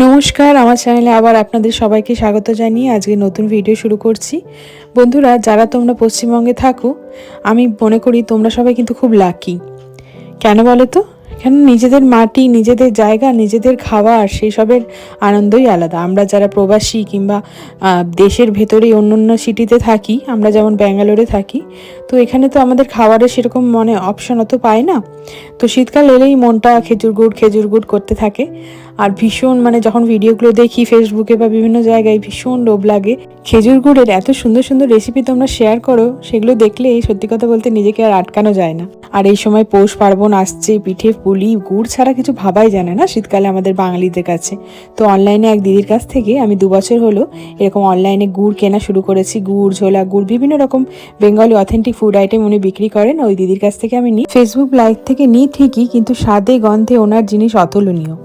নমস্কার, আমার চ্যানেলে আবার আপনাদের সবাইকে স্বাগত জানিয়ে আজকে নতুন ভিডিও শুরু করছি। বন্ধুরা, যারা তোমরা পশ্চিমবঙ্গে থাকো, আমি মনে করি তোমরা সবাই কিন্তু খুব লাকি। কেন বলো তো? কেন নিজেদের মাটি, নিজেদের জায়গা, নিজেদের খাবার, সেই সবের আনন্দই আলাদা। আমরা যারা প্রবাসী কিংবা দেশের ভেতরেই অন্য অন্য সিটিতে থাকি, আমরা যেমন ব্যাঙ্গালোরে থাকি, তো এখানে তো আমাদের খাবারের সেরকম অপশন অত পাই না। তো শীতকাল এলেই মনটা খেজুর গুড় করতে থাকে। আর ভীষণ যখন ভিডিওগুলো দেখি ফেসবুকে বা বিভিন্ন জায়গায়, ভীষণ লোভ লাগে। খেজুর গুড়ের এত সুন্দর সুন্দর রেসিপি তোমরা শেয়ার করো, সেগুলো দেখলে সত্যি কথা বলতে নিজেকে আর আটকানো যায় না। আর এই সময় পৌষ পার্বণ আসছে, পিঠে পুলি গুড় ছাড়া কিছু ভাবাই জানে না শীতকালে আমাদের বাঙালিদের কাছে। তো অনলাইনে এক দিদির কাছ থেকে আমি 2 বছর হলো এরকম অনলাইনে গুড় কেনা শুরু করেছি। গুড়, ঝোলা গুড়, বিভিন্ন রকম বেঙ্গলি অথেন্টিক ফুড আইটেম উনি বিক্রি করেন। ওই দিদির কাছ থেকে আমি নিই। ফেসবুক লাইভ থেকে নিই ঠিকই, কিন্তু স্বাদে গন্ধে ওনার জিনিস অতুলনীয়।